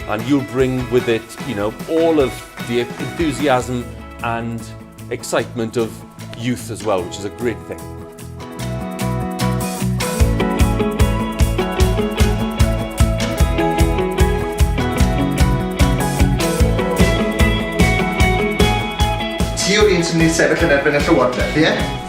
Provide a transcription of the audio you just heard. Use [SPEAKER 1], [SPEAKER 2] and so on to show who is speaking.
[SPEAKER 1] and you'll bring with it, you know, all of the enthusiasm and excitement of youth as well, which is a great thing.
[SPEAKER 2] Ti yw'r un sy'n mynd i sefyll yn erbyn y Llywodraeth, ie?